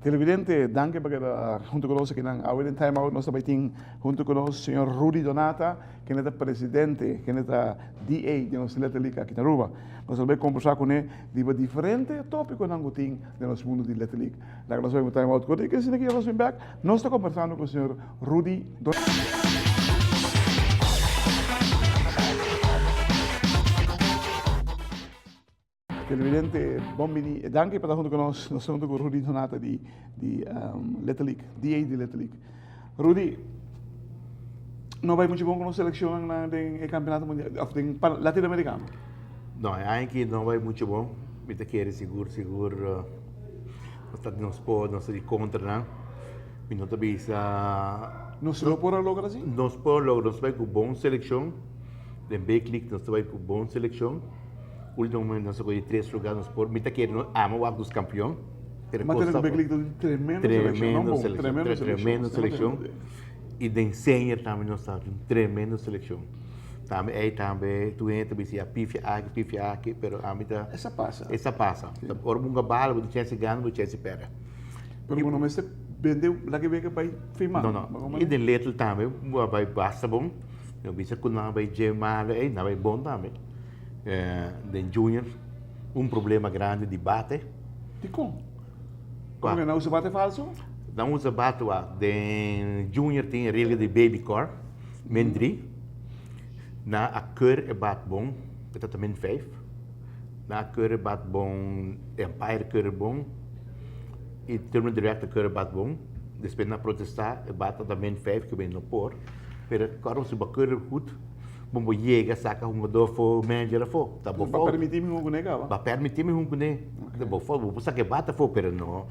Televidente, danke porque junto con nosotros que nan ahora en time out nos também junto con nosotros señor Rudy Donata, que é o presidente, que é o DA de nossa Letelic aqui na Aruba. Nós vamos conversar com ele de diferentes tópicos que tem no nosso mundo de Letelic. Lá nós vamos time out com ele, que se aqui nós vamos back, nós estamos conversando com o senhor Rudy Donata. Televidente, buongiorno, danke per junto con nos, nós estamos com Rudy Donata de Letelic, DA de Letelic. Rudy, não vai muito bom com a seleção no campeonato mundial, latino-americano? Não, aqui não vai muito bom, mas quer seguro, nós estamos de contra, não? E não também não se lo pode lograr assim? Nós podemos lograr, nós vai com boa seleção, de Beclic, nós vai com boa seleção. Ultimamente nós temos 3 lugares nos por, mita que não ama o dos campeão. Mas tem Beclic tremenda seleção. E de senior também nós temos tremenda seleção. Também tu entra e pifia aqui, pero a mita essa passa. Ora bunga bala, você chance ganha, você chance perde. Pero quando você vendeu lá que vem vai firmar. Não. E de letra também, vai basta bom. Eu vi que quando vai gemar, não vai bom também. De junior, problema grande de bate. De como? Como não usa bate falso? Não usa bate, de junior tem regra de baby core, mendri. Na a cor é bate bom, é também 5. Na a cor é bate bom, empire cor é bom. E termo direto a cor é bate bom. Depois na protestar, é bate também 5, que vem no por. Pero quando se a cor é good, bom chega saca do for manager for tá bom para permitir me um nega para permitir me um né bom for vou sacar bata for pero não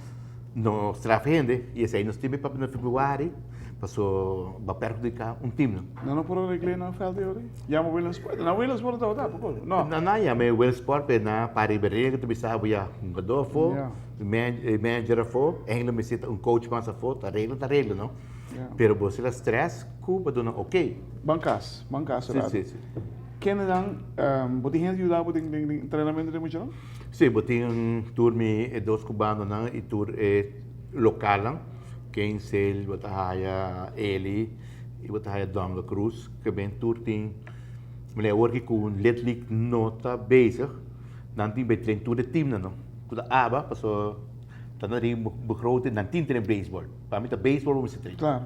strafende e esse aí nós time para no Februário passou para perjudicar time não por regle não falta hoje já mo Williams Sport não Williams Sport tá não já me Williams Sport na para berega tu bisa já do for manager for ainda me cita coach passa for tá regra não. Pero você lá stress, Cuba dona ok. Bancas, sim. Quem dan, você tem ajudado no treinamento de muito não? Sim, você tem turme é 2 cubanos não e tur é local, quem sel, você haya ele e você haya Dom La Cruz, que bem tur tem, mulher work com Letelic nota basic, não tem bem treino tur de time não, toda aba passou dan rin begroting ng team in baseball. Pamita baseball mo si trein. Claro.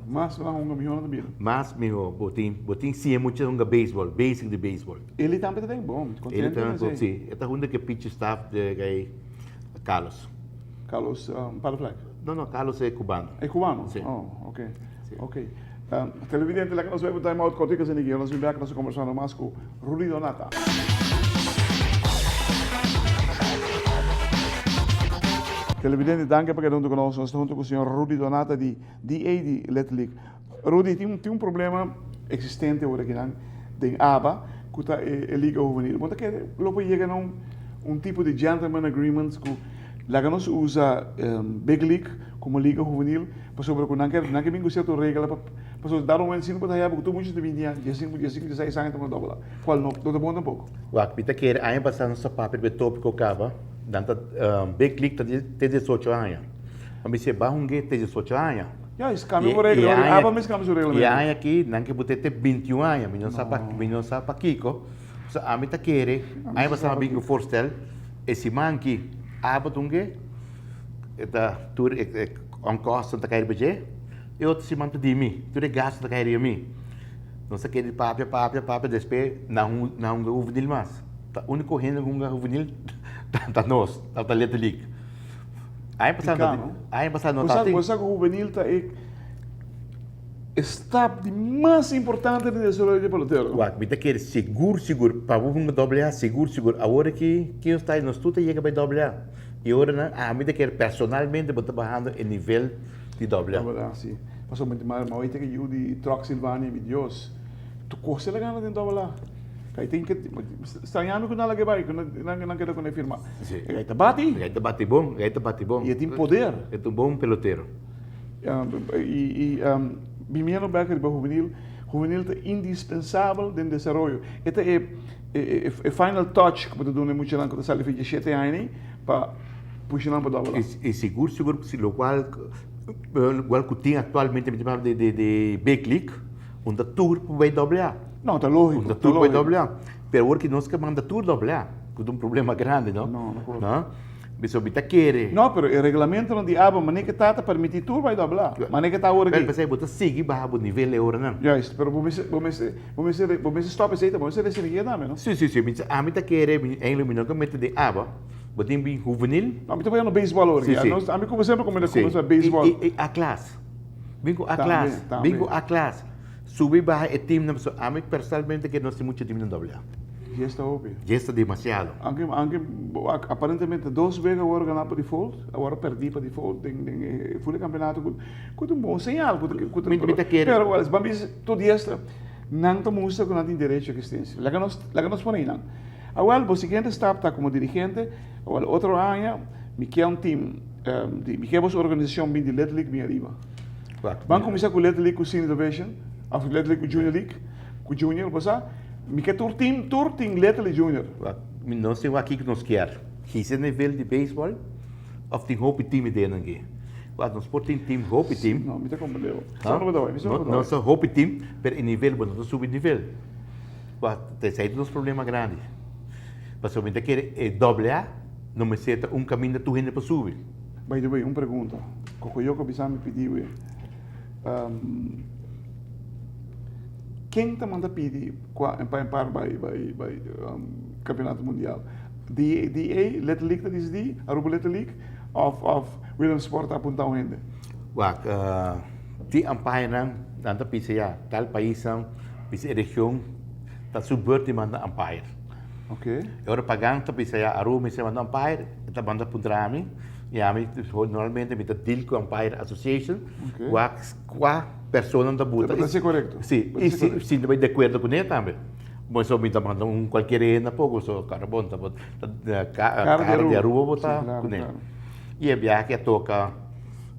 Mas wala akong gamiyon na biro. Mas miho, boting siya mo siya ng baseball, basic de baseball. Ele também tem bom. Ele também sim. Esta hunda que pitch staff de kay Carlos. Carlos Paraflex. Não, Carlos é cubano. É cubano? Sim. Oh, ok. Televidente, lá que nós vamos time out contigo sem ninguém. Nós vamos ver que nós conversando mais com Rudy Donata. Televidente, danke perché non conosco, sto junto con il signor Rudy Donata di DA di Letelic. Rudy, tem problema existente ora que tem ABA, que é liga juvenil. Mas que logo chega um tipo de gentleman agreements que lá que nós usa Big League como liga juvenil, para sobre que não quer bem certo regra para sobre dar ensino para aí porque tu muito de vinha, já 6 anos então dobra. Qual não, todo bom tampouco. Wa, pita que aí passando essa papel de tópico cava. Danta Big League tem 18 anos. A mim se barrungue tem 18 anos. Já, isso cambia por regra. Aba mesmo cambia por regra. E aí aqui, não que você tem 21 anos, minha sapa Kiko. A mim tá querer, aí você sabe que o forstel, esse man que aba tungue, eta tur on costa tá cair beje, e outro se manta de mim, tur gasto tá cair de mim. Não sei que de papia, depois não juvenil mais. Tá único renda com juvenil tá nós, tá Letelic. Aí passando nota. Você que o juvenil tá está de mais importante no desenvolvimento político. Uau, me quer seguro, para uma doble A, seguro. Agora que está nós tudo chega para doble A. E agora me quer personalmente botar barrando em nível de doble A. Sim. Passou muito mais, mas hoje que eu de troca Silvânia e Deus, tu corre lá ganha de doble A. Kaya tem que estranhando que nada que vai, que não quero que firmar. Sim. Kaya te bate Gaita bate bom, gaita bate bom. e tem poder. É um bom pelotero. Bimiano Becker para juvenil é indispensável dentro do desenvolvimento. Este é final touch que pode dar muito lá quando sai de 7 anos para puxar para dar. E seguro que se o qual que tem atualmente de B-Click, onde tour vai dobrar. Não, tá lógico. Onde tour vai dobrar. Pero agora que nós que manda tour dobrar, que é um problema grande, não? Não pode. Não? Mas obita querer. Não, pero o regulamento não diz, mas nem que está a permitir tudo vai dobrar. Mas nem que está agora Pero aqui. você bota seguir barra o nível é hora não. Ja, pero vamos stop esse, vamos ser esse ninguém também, não? Sim, mas a mim tá querer, ainda não comete de aba, botem bem juvenil. Não, me tá no beisebol hoje. Sim. A mim como sempre começa beisebol. E a classe. Bingo a classe. Bingo a classe. Subir barra e time não a mim personalmente que nós temos muito time no dobrar. Já está óbvio. Já está demasiado. Aparentemente 2 vezes agora ganhar para default, agora perdi para default, foi o campeonato com um bom sinal. Pero agora, vamos tudo isso, não estamos que não tem direito à existência. Lá que nós ponemos. Agora, o seguinte está como dirigente, agora outro ano, me quer time, me quer uma organização bem de Little League bem arriba. Vamos começar com Little League, com Senior Division, ou Little League com Junior League, com Junior, você me quer tour team Little League Junior. Não sei o que nós quer. Esse nível de beisebol, ou tem hope time dentro aqui. Quando nós por team hope team. Não, me está compreendendo. Não só hope team, mas em nível bom, não subir nível. Tem saído dos problemas grandes. Mas somente quer dobrar, não me seta caminho de tu gente para subir. By the way, uma pergunta. Cocoyoco bisa me pediu quem te manda pedir para campeonato mundial? DA, Little League dat is die, Aruba Little League, of Willem Sport apuntar o gente? Die umpire nanta pisa ya, tal país, pisa região, tá subverti manda umpire. Ok. Agora pagando tá pisa ya, Aruba se manda umpire, tá manda puntrami, e a mim normalmente me tá deal com umpire association, qua persona da buta. Isso é correto. Sim, e se vai de acordo com ele também. Mas só me tá mandando qualquer na pouco, só carbon, cara de Aruba botar com ele. E a viagem toca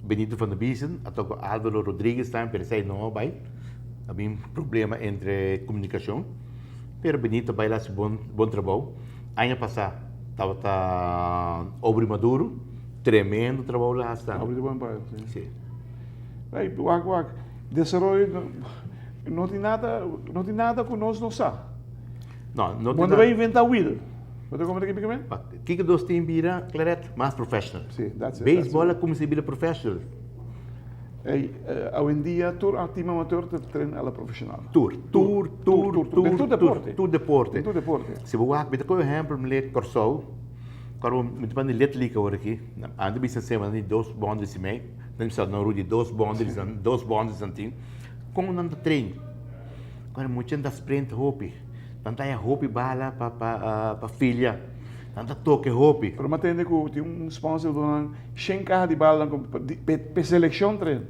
Benito van der Biesen, toca Álvaro Rodrigues também, pero sei não vai. Havia um problema entre comunicação. Pero Benito vai lá se bom trabalho. Ano passado estava Obri Maduro, tremendo trabalho lá está. Obri de bom pai. Sim. Aí, desenvolvimento não tem nada que nós não sabemos. Não. Quando vai inventar o Will, você como é que fica? O que nós temos vira, Claret, mais profissional. Sim, that's it. Beisebol é como se vira profissional. Hoje em dia, o time amador treina ela profissional. Tour. Tudo deporte. Tudo deporte. Se você vai ver, por exemplo, me lê Corsou, quando me tem de Little League agora aqui, ando bem semana de 2 bondes e meio, não precisa não rude 2 bondes antim, como não treino. Quando muito da sprint hope, tanto é hope bala para filha, tanto toque hope. Pero me atende que tem sponsor donando 100 carros de bala para seleção treino.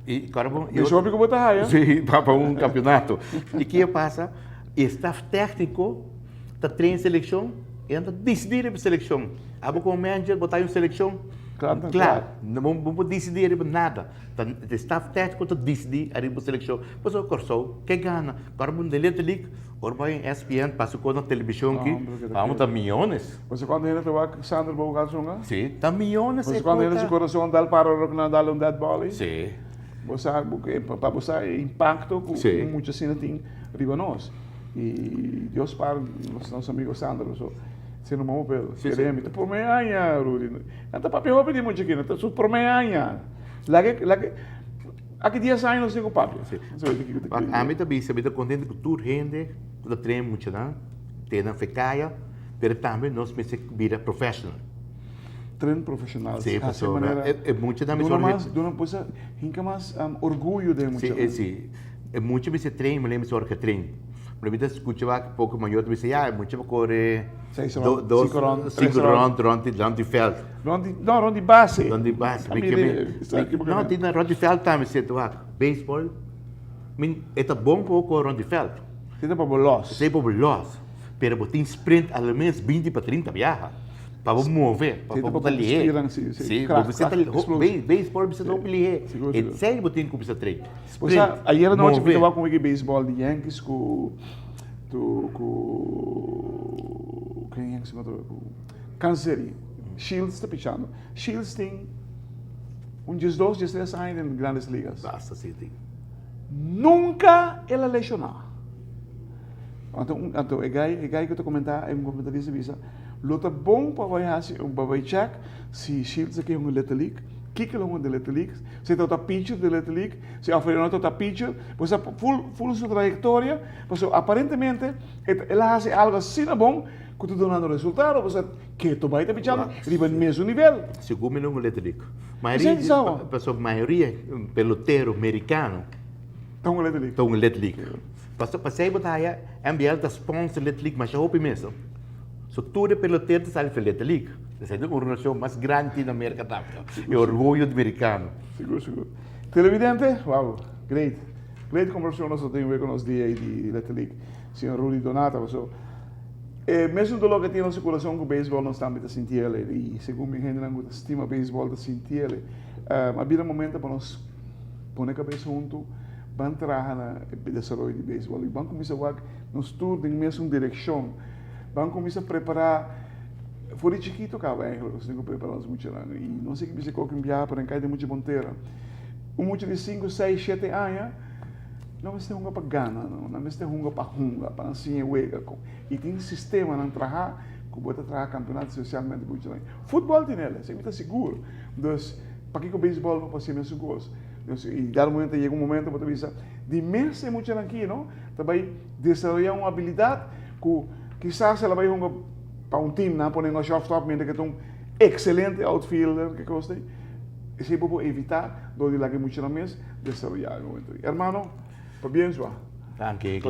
E caramba, eu soube que botar raia. Sim, para campeonato. E que passa? O staff técnico está treinando seleção e anda decidir para seleção. Abo com o manager botar em seleção. Claro. Não vamos decidir nada. O staff técnico está decidir a seleção. Mas o Corsou, que gana? Caramba, de Little League, ou vai em ESPN, passa com a televisão aqui, vamos a milhões. Você quando ele está Sandro Bogasunga? Sim, está milhões. Você quando ele se coração dá para o que dá um dead ball? Sim. Você para você impacto com muitos assim tem riba nós. E Deus para nossos amigos Sandro, se não vamos pelo. Queremos, tá por meia, Rudy. Não tá papel pedir muito aqui, não tá só por meia. Lá aqui dia sai não sei o papel. A mim também, se eu contente com tudo rende, tudo treino muito não, tem na fecaia, mas também nós me se vira profissional. Treino profissional. Sim, pessoal. É muito da minha sorte. Dona pois hinca mais orgulho de muito. Sim. É muito me se treino, me lembro só que treino. Para mim, escutava que pouco maior, me disse, é muito para correr 5 rounds de feld. Round de base. Round de base. Não, tem round de feld também, se tu beisebol, é bom pouco round de feld. Você tá para bolos. Você é populoso. Pero você tem sprint ao menos 20 para 30 viaja. Para mover, para para lier. sim, Sim, crack, você crack, explode. beisebol você não lier. Seguro, E seguro. sério você tem que começar a treinar. Pois ayer à noite eu mover. estava com o beisebol de Yankees com quem Yankees com Kansas City. Shields está pichando. Shields tem dias 3 anos em grandes ligas. Basta, sim, tem. Nunca ele lesionou. Então, o gai que eu te comentar, é um comentarista visa, luta bom para vai check se Shields aqui é um Little League, que é um de Little League, se está pitcher de Little League, se Alfredo está pitcher, você full sua trajetória, você aparentemente ele faz algo assim bom, que tu dando resultado, você que tu vai estar pitchando, ele vai no mesmo nível. Segundo não é liga. A maioria pelotero americano Então, Little League. estão em liga. Passei botar aí, ambiente da sponsor liga, mas já houve mesmo. So tudo pelotero sai para liga. Essa é uma organização mais grande na América do Sul. É orgulho americano. Seguro. Televidente, wow, great conversação nós temos com os DA de Little League. Senhor Rudy Donata, mesmo do que tem nosso coração com o beisebol, nós estamos a sentir ele. E segundo me gente não estima o beisebol a sentir ele. Havia um momento para nós pôr a cabeça junto, vamos trabalhar no desenvolvimento de beisebol. E vamos começar a nos tour em mesma direção. Vamos começar a preparar. Foi chiquito cá, nós temos que preparar muito lá. E não sei que você coloca viajar para encaixar muito ponteira. Muito de 5, 6, 7 anos, não se tem para gana, não se tem para assim uega. E tem um sistema na trabalhar, que pode trabalhar campeonato socialmente muito lá. Futebol tem ele, você está seguro. Então, para que o beisebol não pode ser mesmo gosto? E dado momento chega um momento para você de mês é muito aqui, não? Também desenvolver uma habilidade que quizás ela vai para um time, não põe um shortstop, que é um excelente outfielder que gostei. E se pode evitar, do de lá que muito na mês, desenvolver um momento. Hermano, para bem, Thank you.